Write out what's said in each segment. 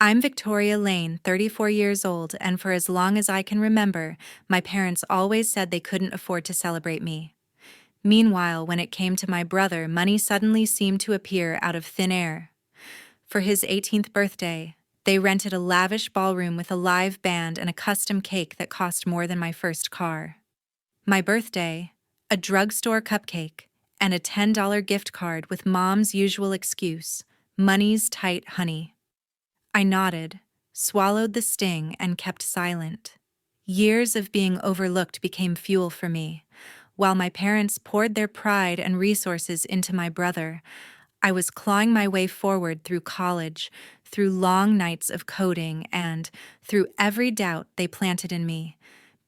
I'm Victoria Lane, 34 years old, and for as long as I can remember, my parents always said they couldn't afford to celebrate me. Meanwhile, when it came to my brother, money suddenly seemed to appear out of thin air. For his 18th birthday, they rented a lavish ballroom with a live band and a custom cake that cost more than my first car. My birthday, a drugstore cupcake, and a $10 gift card with mom's usual excuse, money's tight, honey. I nodded, swallowed the sting, and kept silent. Years of being overlooked became fuel for me. While my parents poured their pride and resources into my brother, I was clawing my way forward through college, through long nights of coding, and through every doubt they planted in me.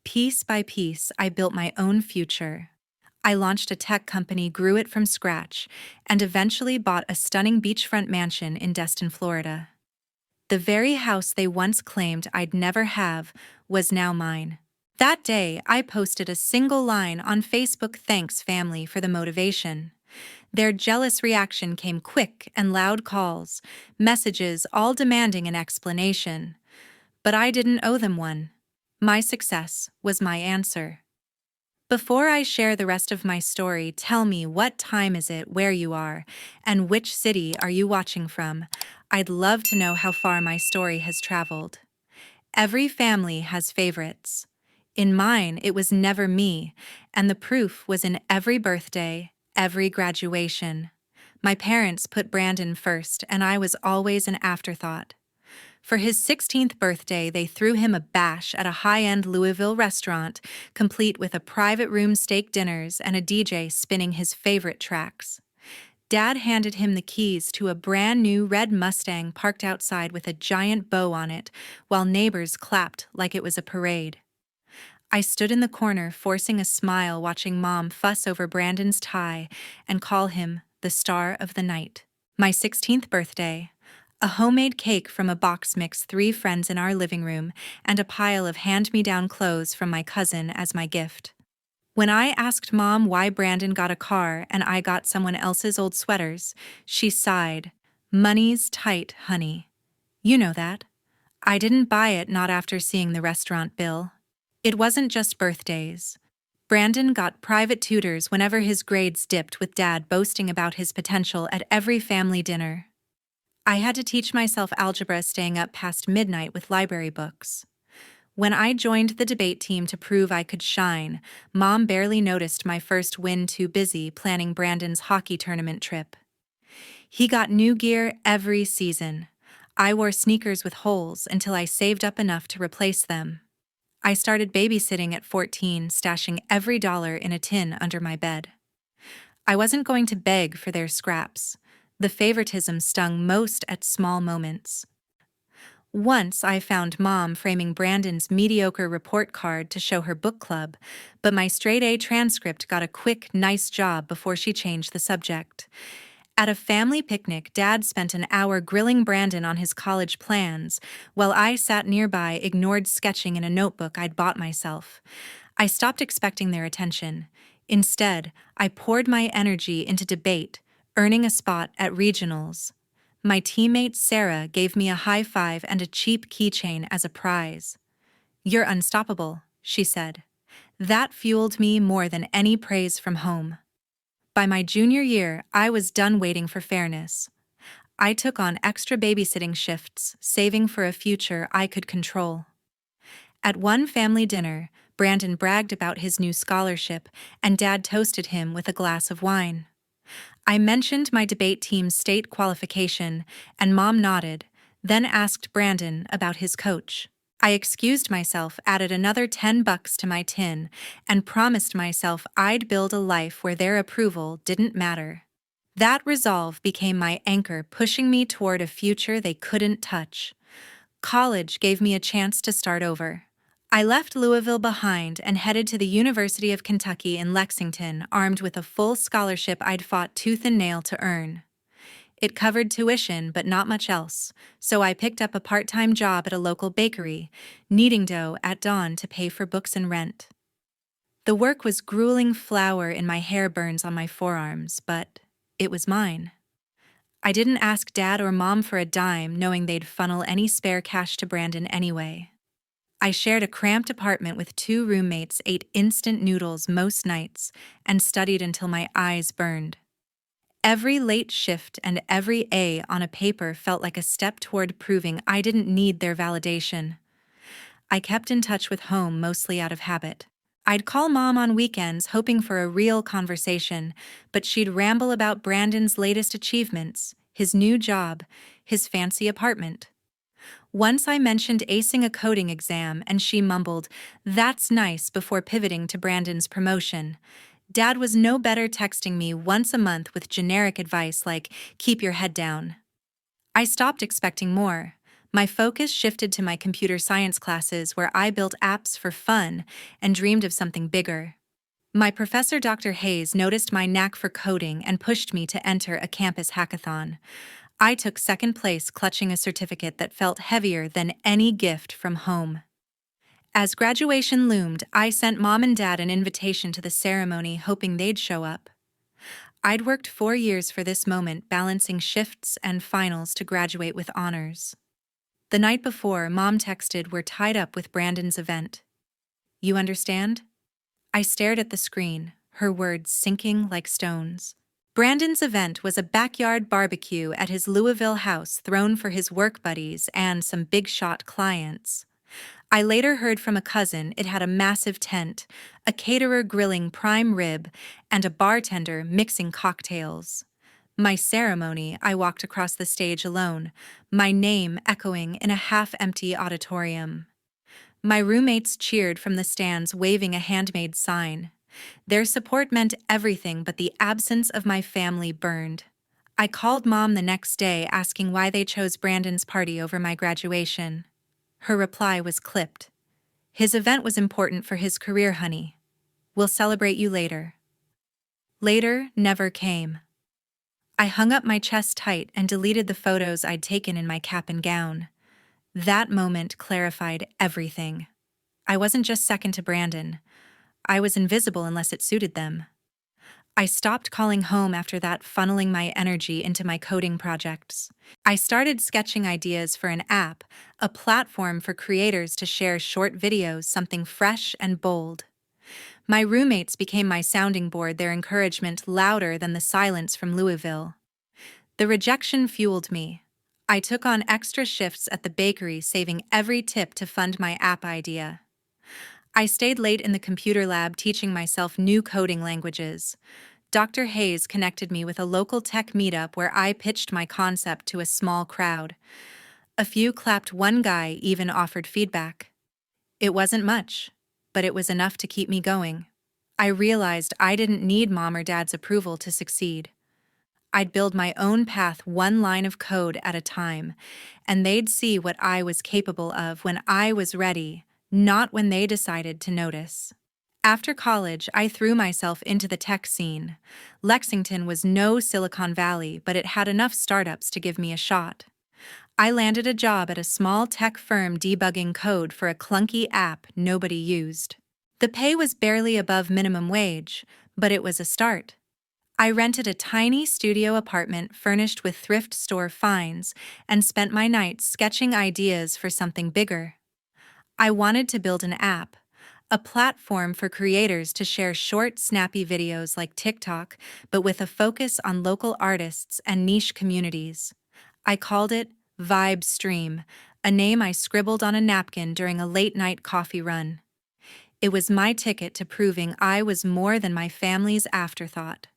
Piece by piece, I built my own future. I launched a tech company, grew it from scratch, and eventually bought a stunning beachfront mansion in Destin, Florida. The very house they once claimed I'd never have was now mine. That day, I posted a single line on Facebook, "Thanks, family, for the motivation." Their jealous reaction came quick and loud calls, messages all demanding an explanation. But I didn't owe them one. My success was my answer. Before I share the rest of my story, tell me, what time is it where you are, and which city are you watching from? I'd love to know how far my story has traveled. Every family has favorites. In mine, it was never me, and the proof was in every birthday, every graduation. My parents put Brandon first, and I was always an afterthought. For his 16th birthday, they threw him a bash at a high-end Louisville restaurant, complete with a private room steak dinners and a DJ spinning his favorite tracks. Dad handed him the keys to a brand new red Mustang parked outside with a giant bow on it, while neighbors clapped like it was a parade. I stood in the corner, forcing a smile, watching Mom fuss over Brandon's tie and call him the star of the night. My 16th birthday. A homemade cake from a box mix, 3 friends in our living room, and a pile of hand-me-down clothes from my cousin as my gift. When I asked Mom why Brandon got a car and I got someone else's old sweaters, she sighed. "Money's tight, honey. You know that." I didn't buy it, not after seeing the restaurant bill. It wasn't just birthdays. Brandon got private tutors whenever his grades dipped, with Dad boasting about his potential at every family dinner. I had to teach myself algebra, staying up past midnight with library books. When I joined the debate team to prove I could shine, Mom barely noticed my first win, too busy planning Brandon's hockey tournament trip. He got new gear every season. I wore sneakers with holes until I saved up enough to replace them. I started babysitting at 14, stashing every dollar in a tin under my bed. I wasn't going to beg for their scraps. The favoritism stung most at small moments. Once I found Mom framing Brandon's mediocre report card to show her book club, but my straight-A transcript got a quick, "nice job" before she changed the subject. At a family picnic, Dad spent an hour grilling Brandon on his college plans, while I sat nearby, ignored sketching in a notebook I'd bought myself. I stopped expecting their attention. Instead, I poured my energy into debate, earning a spot at regionals. My teammate Sarah gave me a high five and a cheap keychain as a prize. "You're unstoppable," she said. That fueled me more than any praise from home. By my junior year, I was done waiting for fairness. I took on extra babysitting shifts, saving for a future I could control. At one family dinner, Brandon bragged about his new scholarship, and Dad toasted him with a glass of wine. I mentioned my debate team's state qualification, and Mom nodded, then asked Brandon about his coach. I excused myself, added another $10 to my tin, and promised myself I'd build a life where their approval didn't matter. That resolve became my anchor, pushing me toward a future they couldn't touch. College gave me a chance to start over. I left Louisville behind and headed to the University of Kentucky in Lexington, armed with a full scholarship I'd fought tooth and nail to earn. It covered tuition, but not much else, so I picked up a part-time job at a local bakery, kneading dough at dawn to pay for books and rent. The work was grueling, flour in my hair, burns on my forearms, but it was mine. I didn't ask Dad or Mom for a dime, knowing they'd funnel any spare cash to Brandon anyway. I shared a cramped apartment with two roommates, ate instant noodles most nights, and studied until my eyes burned. Every late shift and every A on a paper felt like a step toward proving I didn't need their validation. I kept in touch with home mostly out of habit. I'd call Mom on weekends hoping for a real conversation, but she'd ramble about Brandon's latest achievements, his new job, his fancy apartment. Once I mentioned acing a coding exam and she mumbled, "That's nice," before pivoting to Brandon's promotion. Dad was no better, texting me once a month with generic advice like, "Keep your head down." I stopped expecting more. My focus shifted to my computer science classes where I built apps for fun and dreamed of something bigger. My professor, Dr. Hayes, noticed my knack for coding and pushed me to enter a campus hackathon. I took second place, clutching a certificate that felt heavier than any gift from home. As graduation loomed, I sent Mom and Dad an invitation to the ceremony, hoping they'd show up. I'd worked 4 years for this moment, balancing shifts and finals to graduate with honors. The night before, Mom texted, "We're tied up with Brandon's event. You understand?" I stared at the screen, her words sinking like stones. Brandon's event was a backyard barbecue at his Louisville house, thrown for his work buddies and some big-shot clients. I later heard from a cousin it had a massive tent, a caterer grilling prime rib, and a bartender mixing cocktails. My ceremony, I walked across the stage alone, my name echoing in a half-empty auditorium. My roommates cheered from the stands, waving a handmade sign. Their support meant everything, but the absence of my family burned. I called Mom the next day, asking why they chose Brandon's party over my graduation. Her reply was clipped. "His event was important for his career, honey. We'll celebrate you later." Later never came. I hung up my chest tight and deleted the photos I'd taken in my cap and gown. That moment clarified everything. I wasn't just second to Brandon. I was invisible unless it suited them. I stopped calling home after that, funneling my energy into my coding projects. I started sketching ideas for an app, a platform for creators to share short videos, something fresh and bold. My roommates became my sounding board, their encouragement louder than the silence from Louisville. The rejection fueled me. I took on extra shifts at the bakery, saving every tip to fund my app idea. I stayed late in the computer lab, teaching myself new coding languages. Dr. Hayes connected me with a local tech meetup where I pitched my concept to a small crowd. A few clapped, one guy even offered feedback. It wasn't much, but it was enough to keep me going. I realized I didn't need Mom or Dad's approval to succeed. I'd build my own path, one line of code at a time, and they'd see what I was capable of when I was ready, not when they decided to notice. After college, I threw myself into the tech scene. Lexington was no Silicon Valley, but it had enough startups to give me a shot. I landed a job at a small tech firm debugging code for a clunky app nobody used. The pay was barely above minimum wage, but it was a start. I rented a tiny studio apartment furnished with thrift store finds and spent my nights sketching ideas for something bigger. I wanted to build an app, a platform for creators to share short, snappy videos like TikTok, but with a focus on local artists and niche communities. I called it Vibe Stream, a name I scribbled on a napkin during a late-night coffee run. It was my ticket to proving I was more than my family's afterthought.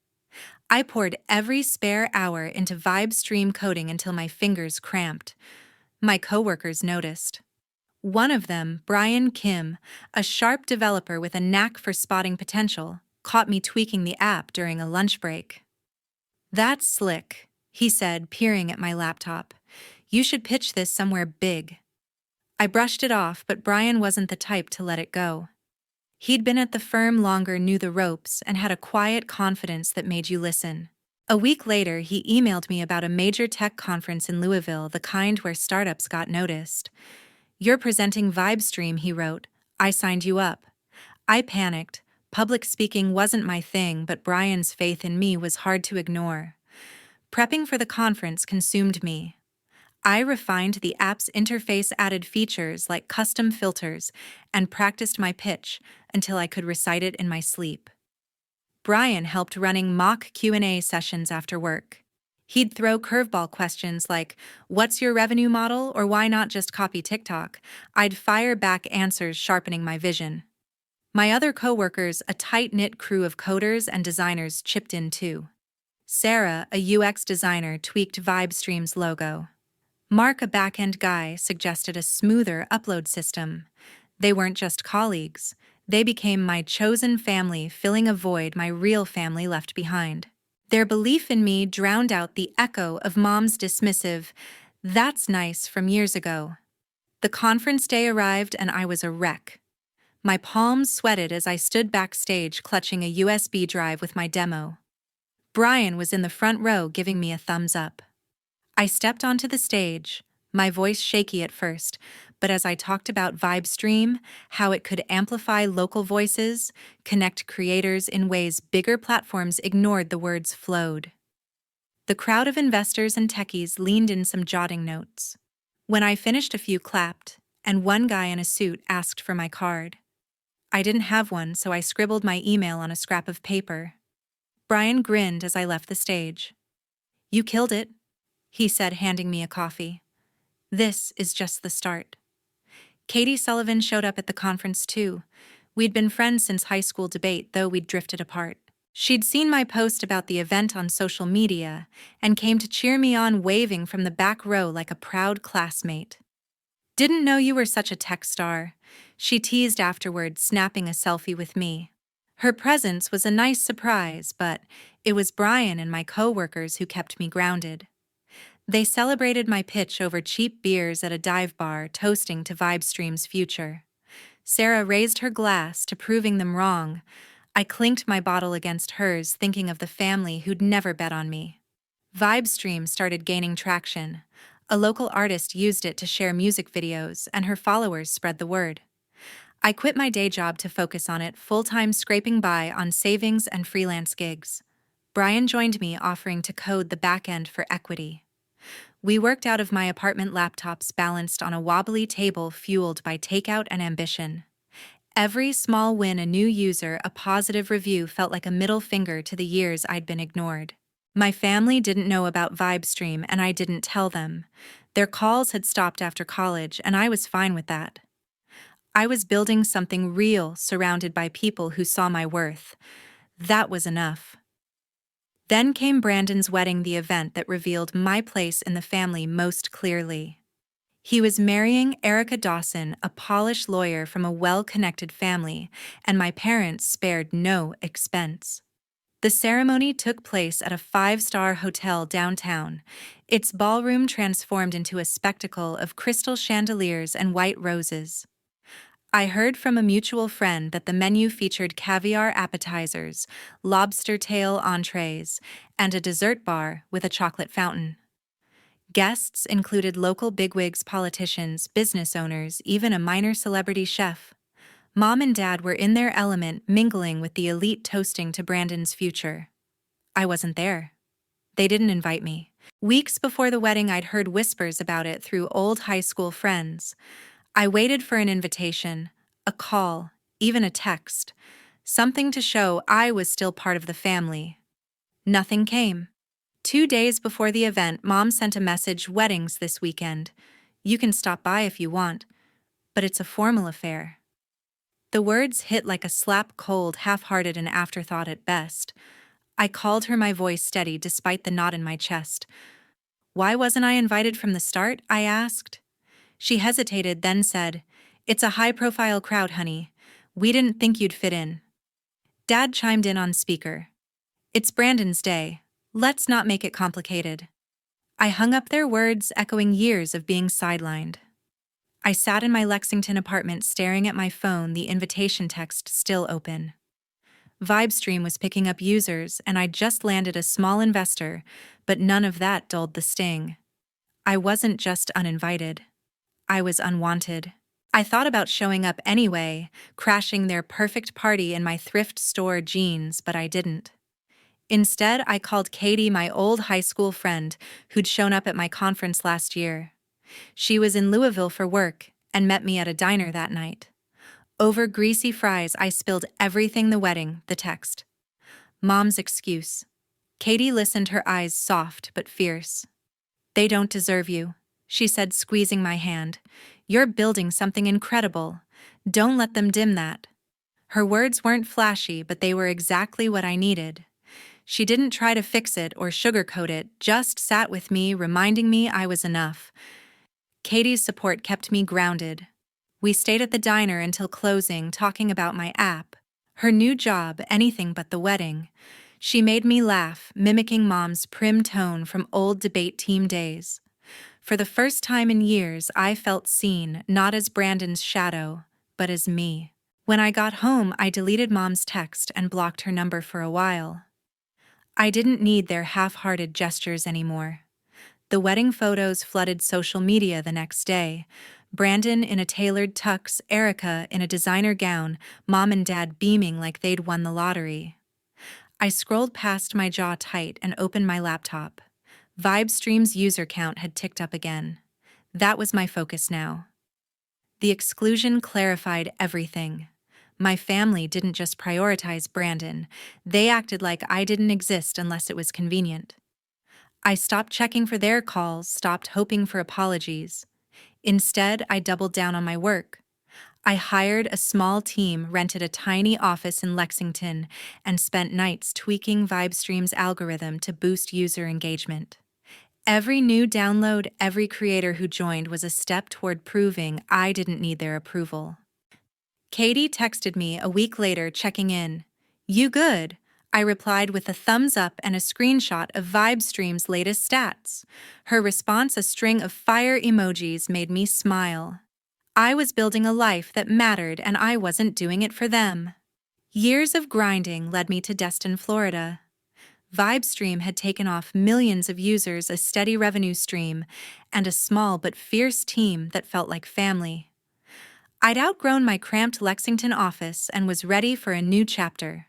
I poured every spare hour into Vibe Stream coding until my fingers cramped. My coworkers noticed. One of them, Brian Kim, a sharp developer with a knack for spotting potential, caught me tweaking the app during a lunch break. "That's slick," he said, peering at my laptop. "You should pitch this somewhere big." I brushed it off, but Brian wasn't the type to let it go. He'd been at the firm longer, knew the ropes, and had a quiet confidence that made you listen. A week later, he emailed me about a major tech conference in Louisville, the kind where startups got noticed. "You're presenting VibeStream," he wrote. "I signed you up." I panicked. Public speaking wasn't my thing, but Brian's faith in me was hard to ignore. Prepping for the conference consumed me. I refined the app's interface, added features like custom filters, and practiced my pitch until I could recite it in my sleep. Brian helped running mock Q&A sessions after work. He'd throw curveball questions like, "What's your revenue model?" or "Why not just copy TikTok?" I'd fire back answers, sharpening my vision. My other coworkers, a tight-knit crew of coders and designers, chipped in too. Sarah, a UX designer, tweaked VibeStream's logo. Mark, a back-end guy, suggested a smoother upload system. They weren't just colleagues. They became my chosen family, filling a void my real family left behind. Their belief in me drowned out the echo of Mom's dismissive, "That's nice," from years ago. The conference day arrived and I was a wreck. My palms sweated as I stood backstage clutching a USB drive with my demo. Brian was in the front row giving me a thumbs up. I stepped onto the stage, my voice shaky at first, but as I talked about VibeStream, how it could amplify local voices, connect creators in ways bigger platforms ignored, the words flowed. The crowd of investors and techies leaned in, some jotting notes. When I finished, a few clapped, and one guy in a suit asked for my card. I didn't have one, so I scribbled my email on a scrap of paper. Brian grinned as I left the stage. "You killed it," he said, handing me a coffee. "This is just the start." Katie Sullivan showed up at the conference too. We'd been friends since high school debate, though we'd drifted apart. She'd seen my post about the event on social media and came to cheer me on, waving from the back row like a proud classmate. "Didn't know you were such a tech star," she teased afterward, snapping a selfie with me. Her presence was a nice surprise, but it was Brian and my coworkers who kept me grounded. They celebrated my pitch over cheap beers at a dive bar, toasting to VibeStream's future. Sarah raised her glass to proving them wrong. I clinked my bottle against hers, thinking of the family who'd never bet on me. VibeStream started gaining traction. A local artist used it to share music videos, and her followers spread the word. I quit my day job to focus on it full-time, scraping by on savings and freelance gigs. Brian joined me, offering to code the back end for equity. We worked out of my apartment, laptops balanced on a wobbly table, fueled by takeout and ambition. Every small win, a new user, a positive review, felt like a middle finger to the years I'd been ignored. My family didn't know about VibeStream, and I didn't tell them. Their calls had stopped after college, and I was fine with that. I was building something real, surrounded by people who saw my worth. That was enough. Then came Brandon's wedding, the event that revealed my place in the family most clearly. He was marrying Erica Dawson, a polished lawyer from a well-connected family, and my parents spared no expense. The ceremony took place at a 5-star hotel downtown, its ballroom transformed into a spectacle of crystal chandeliers and white roses. I heard from a mutual friend that the menu featured caviar appetizers, lobster tail entrees, and a dessert bar with a chocolate fountain. Guests included local bigwigs, politicians, business owners, even a minor celebrity chef. Mom and Dad were in their element, mingling with the elite, toasting to Brandon's future. I wasn't there. They didn't invite me. Weeks before the wedding, I'd heard whispers about it through old high school friends. I waited for an invitation, a call, even a text, something to show I was still part of the family. Nothing came. 2 days before the event, Mom sent a message, "Weddings this weekend. You can stop by if you want, but it's a formal affair." The words hit like a slap, cold, half-hearted, and afterthought at best. I called her, my voice steady despite the knot in my chest. "Why wasn't I invited from the start?" I asked. She hesitated, then said, "It's a high-profile crowd, honey. We didn't think you'd fit in." Dad chimed in on speaker. "It's Brandon's day. Let's not make it complicated." I hung up, their words echoing years of being sidelined. I sat in my Lexington apartment, staring at my phone, the invitation text still open. VibeStream was picking up users, and I'd just landed a small investor, but none of that dulled the sting. I wasn't just uninvited. I was unwanted. I thought about showing up anyway, crashing their perfect party in my thrift store jeans, but I didn't. Instead, I called Katie, my old high school friend, who'd shown up at my conference last year. She was in Louisville for work and met me at a diner that night. Over greasy fries, I spilled everything: the wedding, the text. Mom's excuse. Katie listened, her eyes soft but fierce. "They don't deserve you," she said, squeezing my hand. "You're building something incredible. Don't let them dim that." Her words weren't flashy, but they were exactly what I needed. She didn't try to fix it or sugarcoat it, just sat with me, reminding me I was enough. Katie's support kept me grounded. We stayed at the diner until closing, talking about my app, her new job, anything but the wedding. She made me laugh, mimicking Mom's prim tone from old debate team days. For the first time in years, I felt seen, not as Brandon's shadow, but as me. When I got home, I deleted Mom's text and blocked her number for a while. I didn't need their half-hearted gestures anymore. The wedding photos flooded social media the next day. Brandon in a tailored tux, Erica in a designer gown, Mom and Dad beaming like they'd won the lottery. I scrolled past, my jaw tight, and opened my laptop. Vibestream's user count had ticked up again. That was my focus now. The exclusion clarified everything. My family didn't just prioritize Brandon, they acted like I didn't exist unless it was convenient. I stopped checking for their calls, stopped hoping for apologies. Instead, I doubled down on my work. I hired a small team, rented a tiny office in Lexington, and spent nights tweaking Vibestream's algorithm to boost user engagement. Every new download, every creator who joined was a step toward proving I didn't need their approval. Katie texted me a week later, checking in. "You good?" I replied with a thumbs up and a screenshot of Vibestream's latest stats. Her response, a string of fire emojis, made me smile. I was building a life that mattered, and I wasn't doing it for them. Years of grinding led me to Destin, Florida. Vibestream had taken off millions of users, a steady revenue stream, and a small but fierce team that felt like family. I'd outgrown my cramped Lexington office and was ready for a new chapter.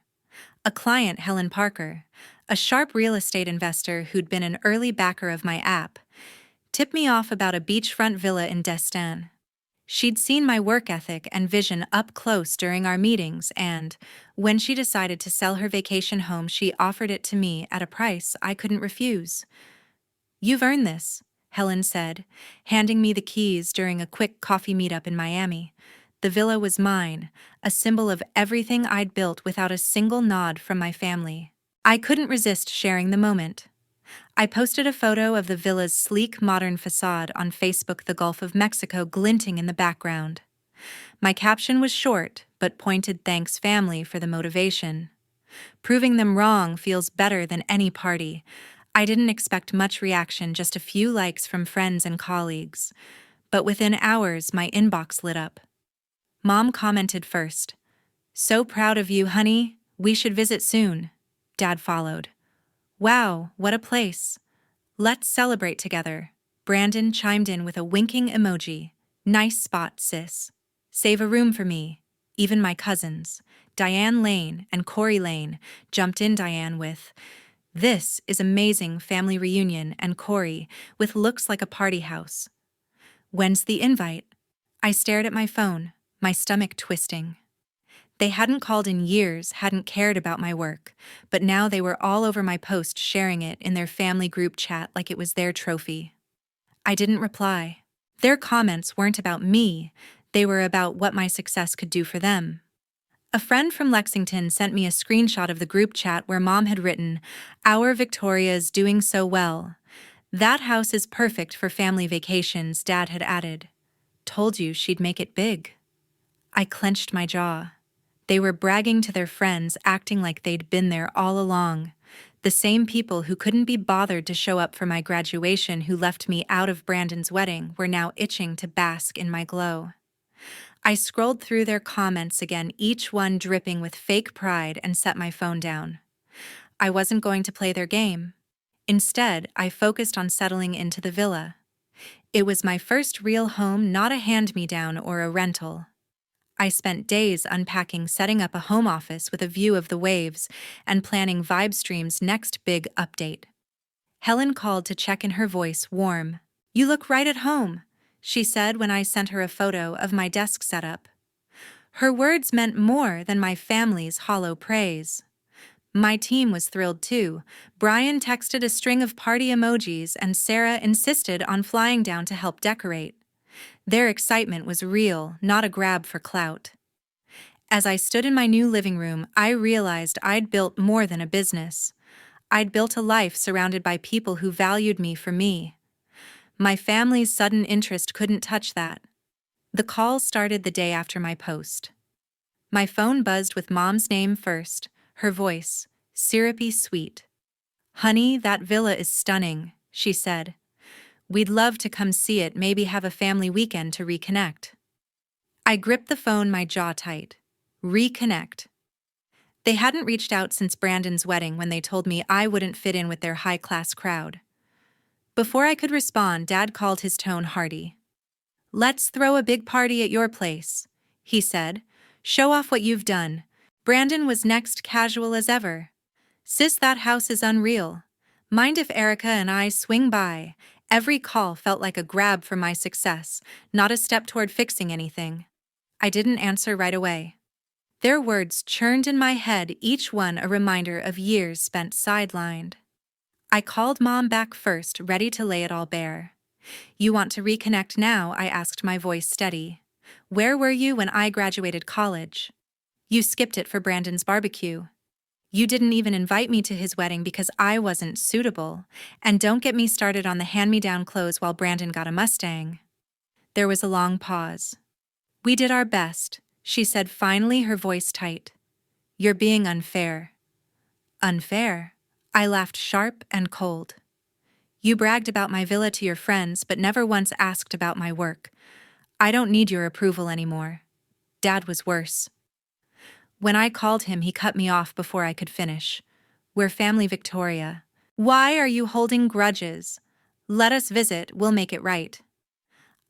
A client, Helen Parker, a sharp real estate investor who'd been an early backer of my app, tipped me off about a beachfront villa in Destin. She'd seen my work ethic and vision up close during our meetings, and when she decided to sell her vacation home, she offered it to me at a price I couldn't refuse. "You've earned this," Helen said, handing me the keys during a quick coffee meetup in Miami. The villa was mine, a symbol of everything I'd built without a single nod from my family. I couldn't resist sharing the moment. I posted a photo of the villa's sleek, modern facade on Facebook, the Gulf of Mexico glinting in the background. My caption was short, but pointed: "Thanks, family, for the motivation." Proving them wrong feels better than any party. I didn't expect much reaction, just a few likes from friends and colleagues. But within hours, my inbox lit up. Mom commented first. "So proud of you, honey. We should visit soon." Dad followed. "Wow, what a place. Let's celebrate together." Brandon chimed in with a winking emoji. "Nice spot, sis. Save a room for me." Even my cousins, Diane Lane and Corey Lane, jumped in. Diane with, "This is amazing family reunion," and Corey with, "Looks like a party house." "When's the invite?" I stared at my phone, my stomach twisting. They hadn't called in years, hadn't cared about my work, but now they were all over my post, sharing it in their family group chat like it was their trophy. I didn't reply. Their comments weren't about me, they were about what my success could do for them. A friend from Lexington sent me a screenshot of the group chat where Mom had written, "Our Victoria's doing so well. That house is perfect for family vacations," Dad had added. "Told you she'd make it big." I clenched my jaw. They were bragging to their friends, acting like they'd been there all along. The same people who couldn't be bothered to show up for my graduation, who left me out of Brandon's wedding, were now itching to bask in my glow. I scrolled through their comments again, each one dripping with fake pride, and set my phone down. I wasn't going to play their game. Instead, I focused on settling into the villa. It was my first real home, not a hand-me-down or a rental. I spent days unpacking, setting up a home office with a view of the waves, and planning Vibe Stream's next big update. Helen called to check in, her voice warm. "You look right at home," she said when I sent her a photo of my desk setup. Her words meant more than my family's hollow praise. My team was thrilled too. Brian texted a string of party emojis, and Sarah insisted on flying down to help decorate. Their excitement was real, not a grab for clout. As I stood in my new living room, I realized I'd built more than a business. I'd built a life surrounded by people who valued me for me. My family's sudden interest couldn't touch that. The call started the day after my post. My phone buzzed with Mom's name first, her voice, syrupy sweet. "Honey, that villa is stunning," she said. "We'd love to come see it, maybe have a family weekend to reconnect." I gripped the phone, my jaw tight. Reconnect. They hadn't reached out since Brandon's wedding, when they told me I wouldn't fit in with their high-class crowd. Before I could respond, Dad called, his tone hearty. "Let's throw a big party at your place," he said. "Show off what you've done." Brandon was next, casual as ever. "Sis, that house is unreal. Mind if Erica and I swing by?" Every call felt like a grab for my success, not a step toward fixing anything. I didn't answer right away. Their words churned in my head, each one a reminder of years spent sidelined. I called Mom back first, ready to lay it all bare. "You want to reconnect now?" I asked, my voice steady. "Where were you when I graduated college? You skipped it for Brandon's barbecue. You didn't even invite me to his wedding because I wasn't suitable. And don't get me started on the hand-me-down clothes while Brandon got a Mustang." There was a long pause. "We did our best," she said finally, her voice tight. "You're being unfair." "Unfair?" I laughed, sharp and cold. "You bragged about my villa to your friends, but never once asked about my work. I don't need your approval anymore." Dad was worse. When I called him, he cut me off before I could finish. "We're family, Victoria. Why are you holding grudges? Let us visit, we'll make it right."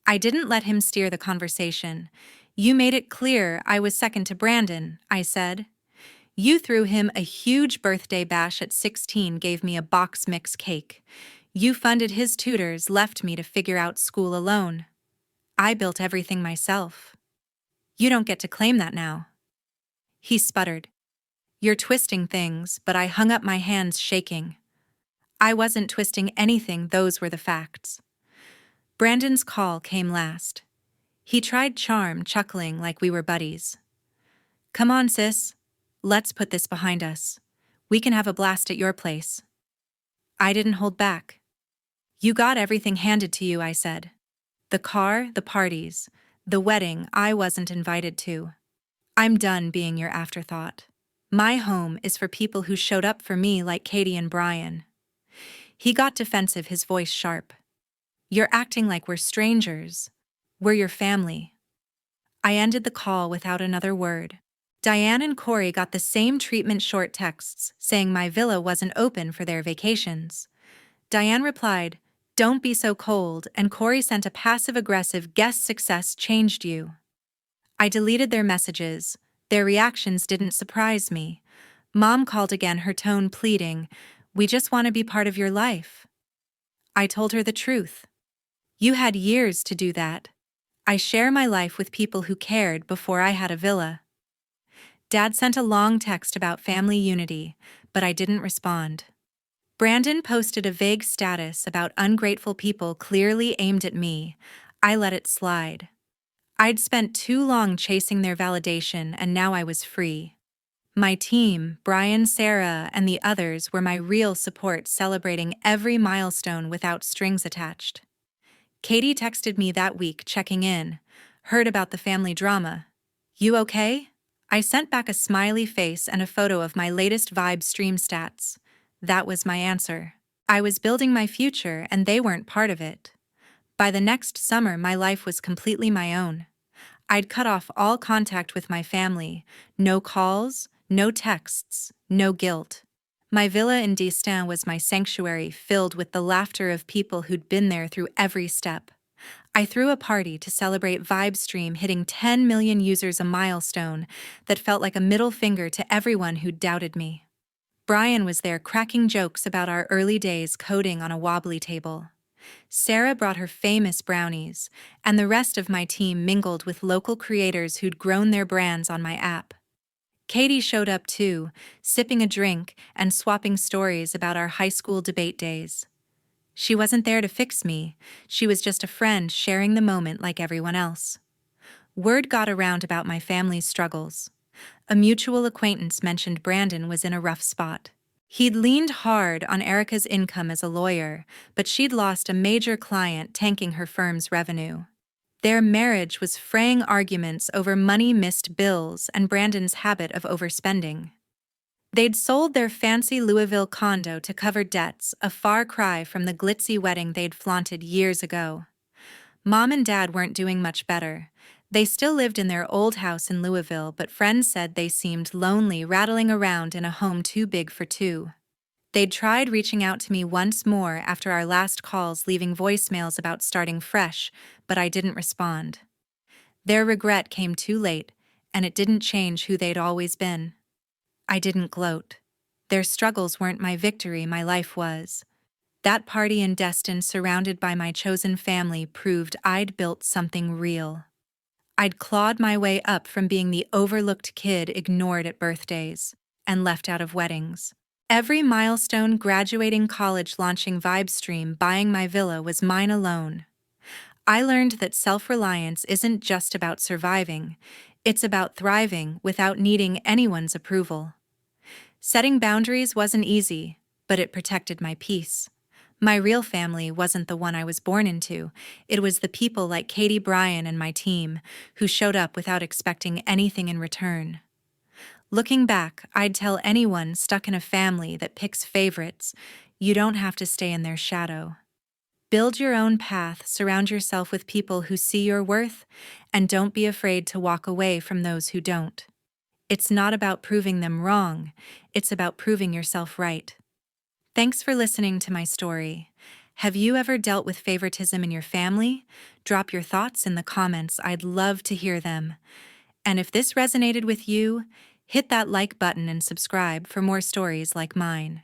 I didn't let him steer the conversation. "You made it clear I was second to Brandon," I said. "You threw him a huge birthday bash at 16, gave me a box mix cake. You funded his tutors, left me to figure out school alone. I built everything myself. You don't get to claim that now." He sputtered. "You're twisting things," but I hung up, my hands shaking. I wasn't twisting anything, those were the facts. Brandon's call came last. He tried charm, chuckling like we were buddies. "Come on, sis. Let's put this behind us. We can have a blast at your place." I didn't hold back. "You got everything handed to you," I said. "The car, the parties, the wedding I wasn't invited to. I'm done being your afterthought. My home is for people who showed up for me, like Katie and Brian." He got defensive, his voice sharp. "You're acting like we're strangers. We're your family." I ended the call without another word. Diane and Corey got the same treatment, short texts saying my villa wasn't open for their vacations. Diane replied, "Don't be so cold," and Corey sent a passive-aggressive, "Guess success changed you." I deleted their messages. Their reactions didn't surprise me. Mom called again, her tone pleading, "We just want to be part of your life." I told her the truth. "You had years to do that. I share my life with people who cared before I had a villa." Dad sent a long text about family unity, but I didn't respond. Brandon posted a vague status about ungrateful people, clearly aimed at me. I let it slide. I'd spent too long chasing their validation, and now I was free. My team, Brian, Sarah, and the others, were my real support, celebrating every milestone without strings attached. Katie texted me that week, checking in. "Heard about the family drama. You okay?" I sent back a smiley face and a photo of my latest Vibe stream stats. That was my answer. I was building my future, and they weren't part of it. By the next summer, my life was completely my own. I'd cut off all contact with my family. No calls, no texts, no guilt. My villa in Destin was my sanctuary, filled with the laughter of people who'd been there through every step. I threw a party to celebrate VibeStream hitting 10 million users, a milestone that felt like a middle finger to everyone who doubted me. Brian was there cracking jokes about our early days coding on a wobbly table. Sarah brought her famous brownies, and the rest of my team mingled with local creators who'd grown their brands on my app. Katie showed up too, sipping a drink and swapping stories about our high school debate days. She wasn't there to fix me, she was just a friend sharing the moment like everyone else. Word got around about my family's struggles. A mutual acquaintance mentioned Brandon was in a rough spot. He'd leaned hard on Erica's income as a lawyer, but she'd lost a major client tanking her firm's revenue. Their marriage was fraying arguments over money-missed bills and Brandon's habit of overspending. They'd sold their fancy Louisville condo to cover debts, a far cry from the glitzy wedding they'd flaunted years ago. Mom and Dad weren't doing much better. They still lived in their old house in Louisville, but friends said they seemed lonely rattling around in a home too big for two. They'd tried reaching out to me once more after our last calls, leaving voicemails about starting fresh, but I didn't respond. Their regret came too late, and it didn't change who they'd always been. I didn't gloat. Their struggles weren't my victory, my life was. That party in Destin, surrounded by my chosen family, proved I'd built something real. I'd clawed my way up from being the overlooked kid ignored at birthdays and left out of weddings. Every milestone, graduating college, launching VibeStream, buying my villa, was mine alone. I learned that self-reliance isn't just about surviving, it's about thriving without needing anyone's approval. Setting boundaries wasn't easy, but it protected my peace. My real family wasn't the one I was born into, it was the people like Katie, Brian, and my team who showed up without expecting anything in return. Looking back, I'd tell anyone stuck in a family that picks favorites, you don't have to stay in their shadow. Build your own path, surround yourself with people who see your worth, and don't be afraid to walk away from those who don't. It's not about proving them wrong, it's about proving yourself right. Thanks for listening to my story. Have you ever dealt with favoritism in your family? Drop your thoughts in the comments, I'd love to hear them. And if this resonated with you, hit that like button and subscribe for more stories like mine.